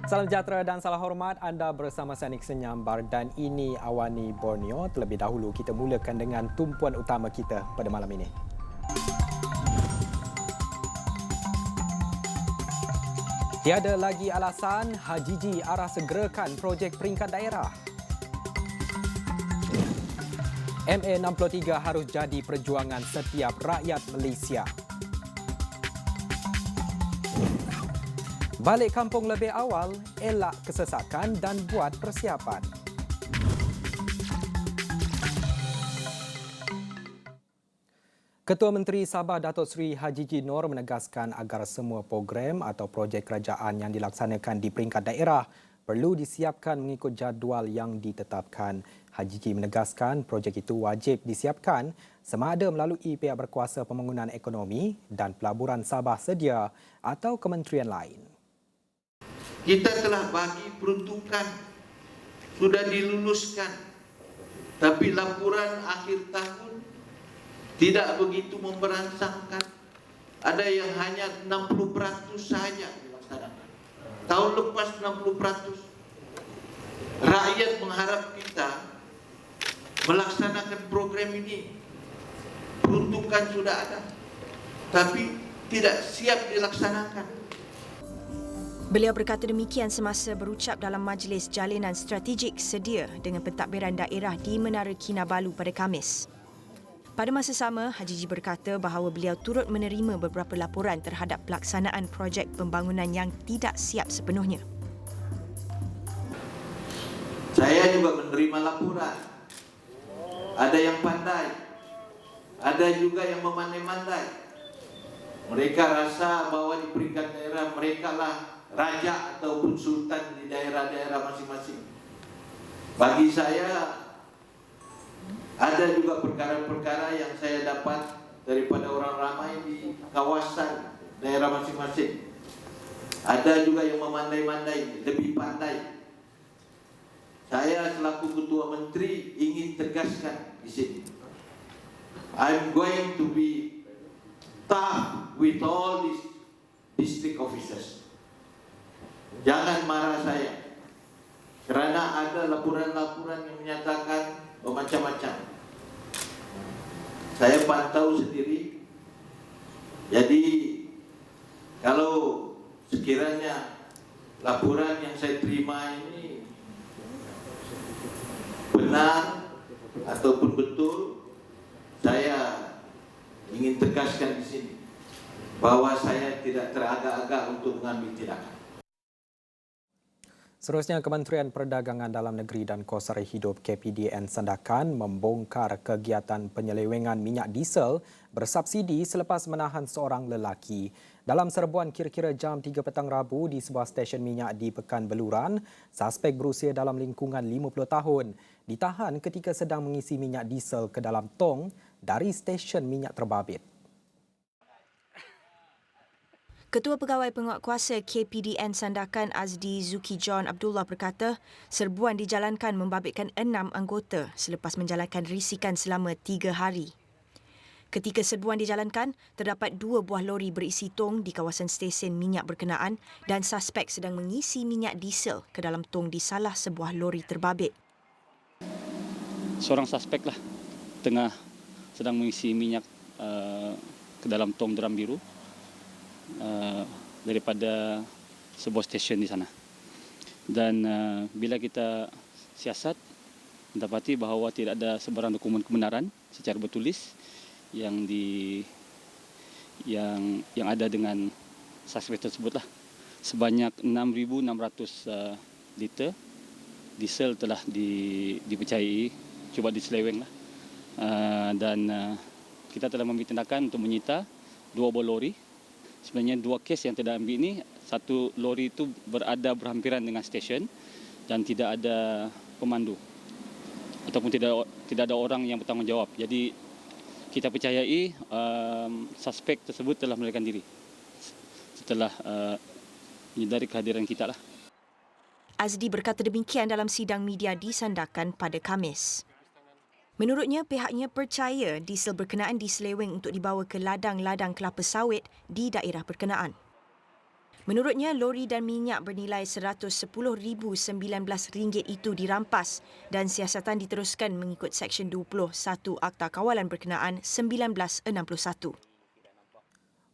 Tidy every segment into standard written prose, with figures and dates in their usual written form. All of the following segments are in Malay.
Salam sejahtera dan salam hormat. Anda bersama saya Nixon Nyambar dan ini Awani Borneo. Terlebih dahulu kita mulakan dengan tumpuan utama kita pada malam ini. Tiada lagi alasan HJJ arah segerakan projek peringkat daerah. MA63 harus jadi perjuangan setiap rakyat Malaysia. Balik kampung lebih awal, elak kesesakan dan buat persiapan. Ketua Menteri Sabah Datuk Seri HJJ Noor menegaskan agar semua program atau projek kerajaan yang dilaksanakan di peringkat daerah perlu disiapkan mengikut jadual yang ditetapkan. HJJ menegaskan projek itu wajib disiapkan sama ada melalui pihak berkuasa pembangunan ekonomi dan pelaburan Sabah sedia atau kementerian lain. Kita telah bagi peruntukan, sudah diluluskan, tapi laporan akhir tahun tidak begitu memberangsangkan. Ada yang hanya 60% saja dilaksanakan. Tahun lepas 60%. Rakyat mengharap kita melaksanakan program ini. Peruntukan sudah ada, tapi tidak siap dilaksanakan. Beliau berkata demikian semasa berucap dalam Majlis Jalinan Strategik Sedia dengan pentadbiran daerah di Menara Kinabalu pada Khamis. Pada masa sama, HJJ berkata bahawa beliau turut menerima beberapa laporan terhadap pelaksanaan projek pembangunan yang tidak siap sepenuhnya. Saya juga menerima laporan. Ada yang pandai, ada juga yang memandai-mandai. Mereka rasa bahawa di peringkat daerah mereka lah raja ataupun sultan di daerah-daerah masing-masing. Bagi saya, ada juga perkara-perkara yang saya dapat daripada orang ramai di kawasan daerah masing-masing. Ada juga yang memandai-mandai, lebih pandai. Saya selaku Ketua Menteri ingin tegaskan di sini. I'm going to be tough with all these district officers. Jangan marah saya, kerana ada laporan-laporan yang menyatakan macam-macam. Saya pantau sendiri. Jadi kalau sekiranya laporan yang saya terima ini benar ataupun betul, saya ingin tegaskan di sini bahawa saya tidak teragak-agak untuk mengambil tindakan. Seterusnya, Kementerian Perdagangan Dalam Negeri dan Kos Sara Hidup KPDN Sandakan membongkar kegiatan penyelewengan minyak diesel bersubsidi selepas menahan seorang lelaki. Dalam serbuan kira-kira jam 3 petang Rabu di sebuah stesen minyak di Pekan Beluran, suspek berusia dalam lingkungan 50 tahun ditahan ketika sedang mengisi minyak diesel ke dalam tong dari stesen minyak terbabit. Ketua Pegawai Penguatkuasa KPDN Sandakan Azdi Zuki John Abdullah berkata, serbuan dijalankan membabitkan 6 anggota selepas menjalankan risikan selama 3 hari. Ketika serbuan dijalankan, terdapat 2 buah lori berisi tong di kawasan stesen minyak berkenaan dan suspek sedang mengisi minyak diesel ke dalam tong di salah sebuah lori terbabit. Seorang suspek lah sedang mengisi minyak ke dalam tong drum biru daripada sebuah stesen di sana. Dan bila kita siasat, mendapati bahawa tidak ada sebarang dokumen kebenaran secara bertulis yang ada dengan suspek tersebutlah. Sebanyak 6,600 liter diesel telah dipercayai cuba diselewenglah. Dan kita telah mengambil tindakan untuk menyita 2 buah lori. Sebenarnya 2 kes yang tidak ambil ini, satu lori itu berada berhampiran dengan stesen dan tidak ada pemandu ataupun tidak ada orang yang bertanggungjawab. Jadi kita percayai suspek tersebut telah melarikan diri setelah menyedari kehadiran kita lah. Azdi berkata demikian dalam sidang media di Sandakan pada Khamis. Menurutnya, pihaknya percaya diesel berkenaan diseleweng untuk dibawa ke ladang-ladang kelapa sawit di daerah berkenaan. Menurutnya, lori dan minyak bernilai RM110,019 itu dirampas dan siasatan diteruskan mengikut Seksyen 21 Akta Kawalan Berkenaan 1961.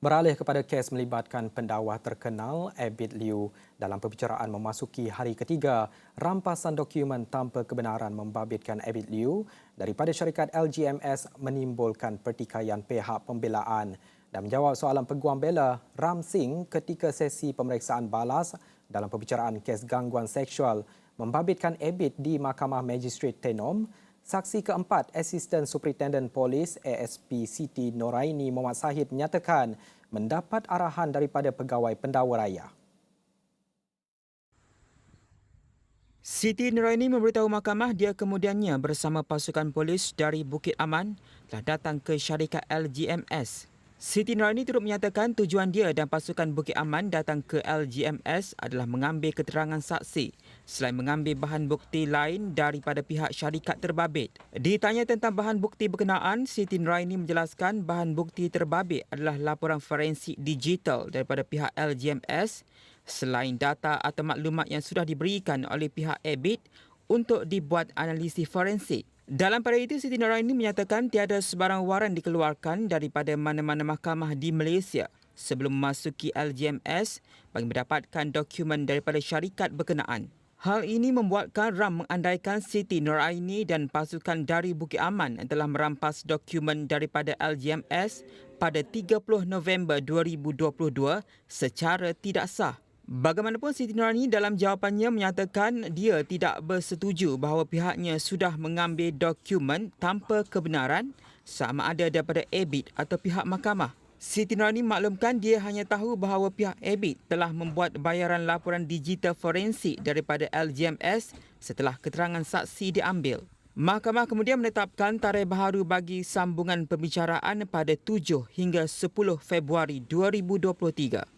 Beralih kepada kes melibatkan pendakwa terkenal Abid Liu dalam perbicaraan memasuki hari ketiga, rampasan dokumen tanpa kebenaran membabitkan Abid Liu daripada syarikat LGMS menimbulkan pertikaian pihak pembelaan. Dan menjawab soalan peguam bela Ram Singh ketika sesi pemeriksaan balas dalam perbicaraan kes gangguan seksual membabitkan Abid di Mahkamah Magistrate Tenom, saksi keempat Asisten Superintendent Polis ASP Siti Noraini Muhammad Sahid menyatakan mendapat arahan daripada pegawai pendakwa raya. Siti Noraini memberitahu mahkamah dia kemudiannya bersama pasukan polis dari Bukit Aman telah datang ke syarikat LGMS. Siti Noraini turut menyatakan tujuan dia dan pasukan Bukit Aman datang ke LGMS adalah mengambil keterangan saksi selain mengambil bahan bukti lain daripada pihak syarikat terbabit. Ditanya tentang bahan bukti berkenaan, Siti Noraini menjelaskan bahan bukti terbabit adalah laporan forensik digital daripada pihak LGMS selain data atau maklumat yang sudah diberikan oleh pihak Abid untuk dibuat analisis forensik. Dalam pada itu, Siti Noraini menyatakan tiada sebarang waran dikeluarkan daripada mana-mana mahkamah di Malaysia sebelum memasuki LGMS bagi mendapatkan dokumen daripada syarikat berkenaan. Hal ini membuatkan Ram mengandaikan Siti Noraini dan pasukan dari Bukit Aman telah merampas dokumen daripada LGMS pada 30 November 2022 secara tidak sah. Bagaimanapun, Siti Noraini dalam jawapannya menyatakan dia tidak bersetuju bahawa pihaknya sudah mengambil dokumen tanpa kebenaran sama ada daripada Abid atau pihak mahkamah. Siti Noraini maklumkan dia hanya tahu bahawa pihak Abid telah membuat bayaran laporan digital forensik daripada LGMS setelah keterangan saksi diambil. Mahkamah kemudian menetapkan tarikh baharu bagi sambungan pembicaraan pada 7 hingga 10 Februari 2023.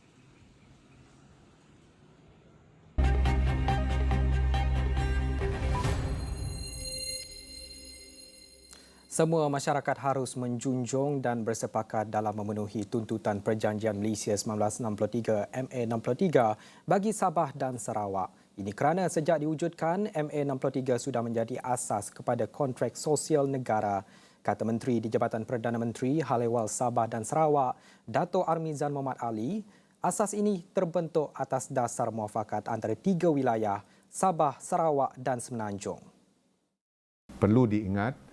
Semua masyarakat harus menjunjung dan bersepakat dalam memenuhi tuntutan Perjanjian Malaysia 1963 MA63 bagi Sabah dan Sarawak. Ini kerana sejak diwujudkan, MA63 sudah menjadi asas kepada kontrak sosial negara, kata Menteri di Jabatan Perdana Menteri Hal Ehwal Sabah dan Sarawak, Dato' Armizan Mohamad Ali. Asas ini terbentuk atas dasar muafakat antara tiga wilayah, Sabah, Sarawak dan Semenanjung. Perlu diingat,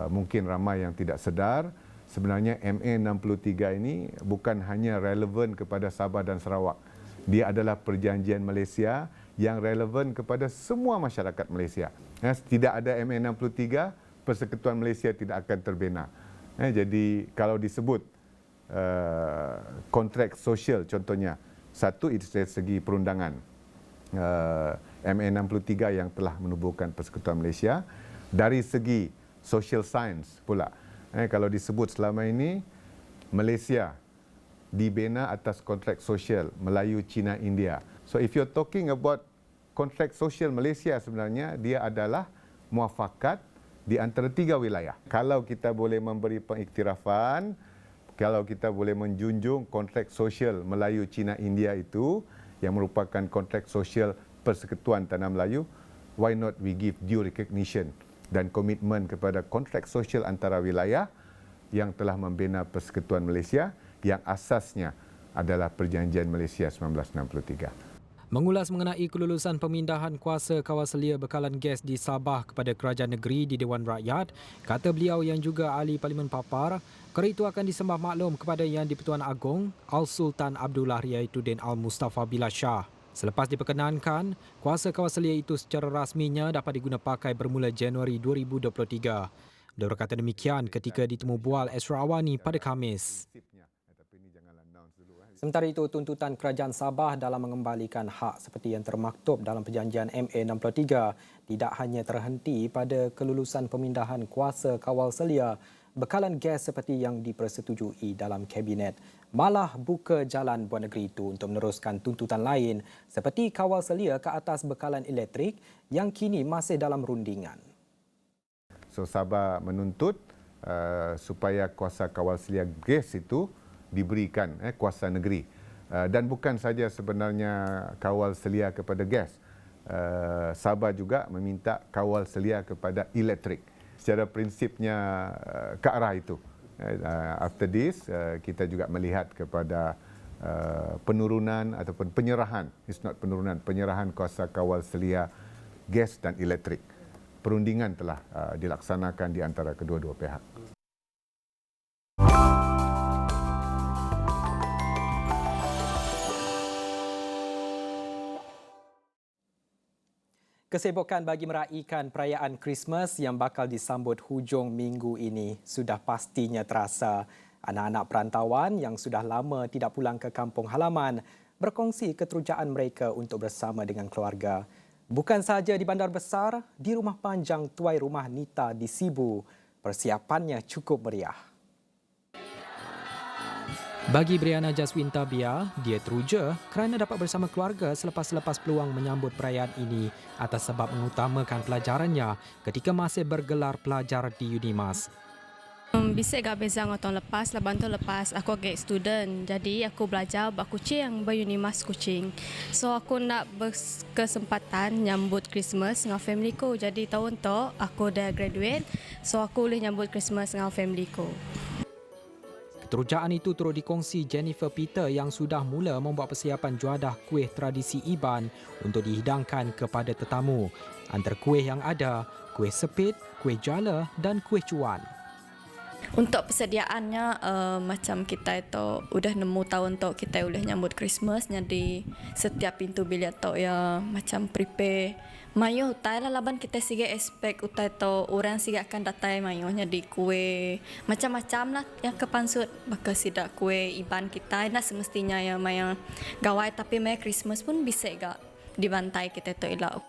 mungkin ramai yang tidak sedar, sebenarnya MA63 ini bukan hanya relevan kepada Sabah dan Sarawak. Dia adalah perjanjian Malaysia yang relevan kepada semua masyarakat Malaysia. Tidak ada MA63, Persekutuan Malaysia tidak akan terbina. Jadi kalau disebut kontrak sosial contohnya, satu itu dari segi perundangan MA63 yang telah menubuhkan Persekutuan Malaysia. Dari segi social science pula. Kalau disebut selama ini, Malaysia dibina atas kontrak sosial Melayu, Cina, India. So if you're talking about kontrak sosial Malaysia, sebenarnya dia adalah muafakat di antara tiga wilayah. Kalau kita boleh memberi pengiktirafan, kalau kita boleh menjunjung kontrak sosial Melayu, Cina, India itu yang merupakan kontrak sosial Persekutuan Tanah Melayu, why not we give due recognition dan komitmen kepada kontrak sosial antara wilayah yang telah membina Persekutuan Malaysia yang asasnya adalah Perjanjian Malaysia 1963. Mengulas mengenai kelulusan pemindahan kuasa kawal selia bekalan gas di Sabah kepada kerajaan negeri di Dewan Rakyat, kata beliau yang juga ahli Parlimen Papar, perkara itu akan disembah maklum kepada Yang di-Pertuan Agong Al-Sultan Abdullah Riayatuddin Al-Mustafa Billah Shah. Selepas diperkenankan, kuasa kawal selia itu secara rasminya dapat diguna pakai bermula Januari 2023. Beliau berkata demikian ketika ditemu bual Esra Awani pada Khamis. Sementara itu, tuntutan kerajaan Sabah dalam mengembalikan hak seperti yang termaktub dalam perjanjian MA63 tidak hanya terhenti pada kelulusan pemindahan kuasa kawal selia bekalan gas seperti yang dipersetujui dalam Kabinet, malah buka jalan Buan Negeri itu untuk meneruskan tuntutan lain seperti kawal selia ke atas bekalan elektrik yang kini masih dalam rundingan. So Sabah menuntut supaya kuasa kawal selia gas itu diberikan kuasa negeri Dan bukan saja sebenarnya kawal selia kepada gas. Sabah juga meminta kawal selia kepada elektrik. Secara prinsipnya ke arah itu. After this, kita juga melihat kepada penurunan ataupun penyerahan, it's not penurunan, penyerahan kuasa kawal selia gas dan elektrik. Perundingan telah dilaksanakan di antara kedua-dua pihak. Kesibukan bagi meraihkan perayaan Christmas yang bakal disambut hujung minggu ini sudah pastinya terasa. Anak-anak perantauan yang sudah lama tidak pulang ke kampung halaman berkongsi keterujaan mereka untuk bersama dengan keluarga. Bukan sahaja di bandar besar, di rumah panjang tuai rumah Nita di Sibu, persiapannya cukup meriah. Bagi Briana Jaswinta Bia, dia teruja kerana dapat bersama keluarga selepas-lepas peluang menyambut perayaan ini atas sebab mengutamakan pelajarannya ketika masih bergelar pelajar di Unimas. Bisik gak beza dengan tahun lepas, lepas tu lepas aku agak student. Jadi aku belajar buat kucing yang berunimas kucing. So aku nak berkesempatan nyambut Christmas dengan family ku. Jadi tahun tu aku dah graduate. So aku boleh nyambut Christmas dengan family ku. Keterujaan itu turut dikongsi Jennifer Peter yang sudah mula membuat persiapan juadah kuih tradisi Iban untuk dihidangkan kepada tetamu. Antara kuih yang ada, kuih sepit, kuih jala dan kuih cuan. Untuk persediaannya macam kita itu udah nemu tahun tu kita boleh nyambut Christmas. Jadi setiap pintu bilik tu ya macam prepare mayo utai lah laban kita sige expect utai tu orang sige akan datai mayo jadi kue macam-macam lah yang kepansut bakal sidak kue Iban kita nak semestinya ya maya gawai tapi maya Christmas pun bisa gak dibantai kita tu elok.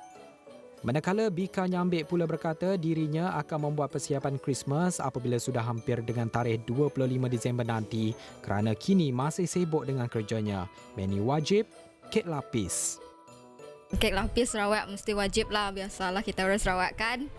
Manakala Bika Nyambik pula berkata dirinya akan membuat persiapan Christmas apabila sudah hampir dengan tarikh 25 Disember nanti kerana kini masih sibuk dengan kerjanya. Menu wajib, kek lapis. Kek lapis Sarawak mesti wajib lah. Biasalah kita orang Sarawak kan.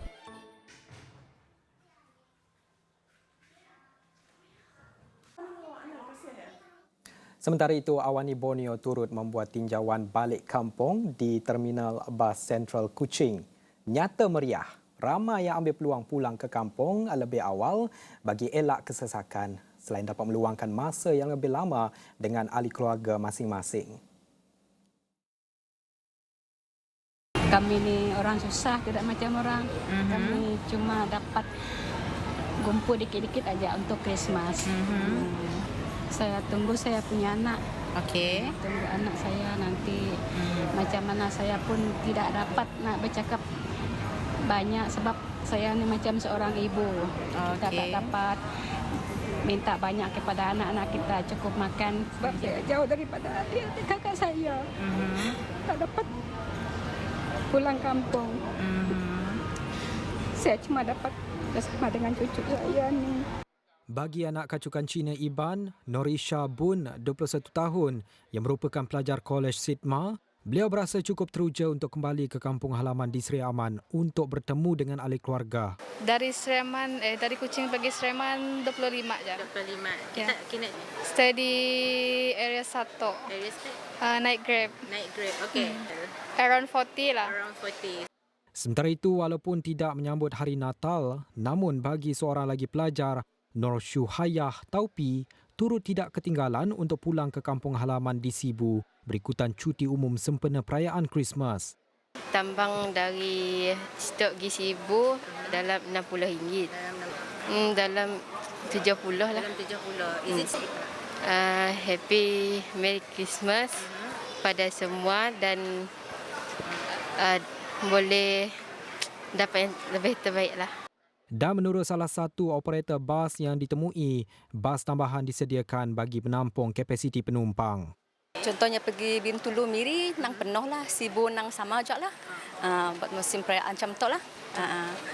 Sementara itu, Awani Borneo turut membuat tinjauan balik kampung di Terminal Bas Sentral Kuching. Nyata meriah, ramai yang ambil peluang pulang ke kampung lebih awal bagi elak kesesakan selain dapat meluangkan masa yang lebih lama dengan ahli keluarga masing-masing. Kami ni orang susah, tidak macam orang. Kami cuma dapat kumpul dikit-dikit aja untuk Christmas. Saya tunggu saya punya anak. Okey. Tunggu anak saya nanti macam mana saya pun tidak dapat nak bercakap banyak sebab saya ni macam seorang ibu. Kita tak dapat minta banyak kepada anak-anak kita cukup makan sebab saya jauh daripada adik kakak saya. Tak dapat pulang kampung. Saya cuma dapat bersama dengan cucu saya ni. Bagi anak kacukan Cina Iban, Norisha Bun, 21 tahun, yang merupakan pelajar Kolej Sidma, beliau berasa cukup teruja untuk kembali ke kampung halaman di Seri Aman untuk bertemu dengan ahli keluarga. Dari Seriaman, dari Kuching pergi Seriaman 25 je. 25. Ya. Kita kena Stay di area 1. area stay. Naik Grab. Naik Grab. Okey. Around 40 lah. Around 40. Sementara itu, walaupun tidak menyambut hari Natal, namun bagi seorang lagi pelajar, Nur Syuhayah Taupi turut tidak ketinggalan untuk pulang ke kampung halaman di Sibu berikutan cuti umum sempena perayaan Christmas. Tambang dari stok pergi Sibu dalam RM60. Dalam 70 lah. Dalam 70. Is it happy Merry Christmas pada semua dan boleh dapat yang lebih terbaik lah. Dan menurut salah satu operator bas yang ditemui, bas tambahan disediakan bagi menampung kapasiti penumpang. Contohnya pergi Bintulu Miri, nang penuh lah. Sibu nang sama je lah. Buat musim perayaan macam tu lah.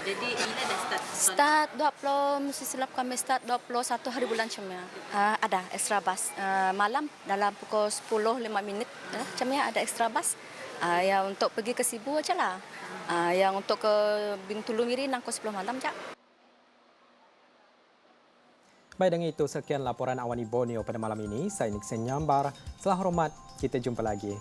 Jadi ini dah start. Start 20, mesti silap kami start 21 hari bulan macam ni. Ada extra bus. Malam dalam pukul 10, 5 minit. Macam ni ada extra bus. Yang untuk pergi ke Sibu aja lah. Yang untuk ke Bintulu Miri nang pukul 10 malam je. Baik, dengan itu sekian laporan Awani Borneo pada malam ini. Saya Nixon Nyambar. Selah hormat, kita jumpa lagi.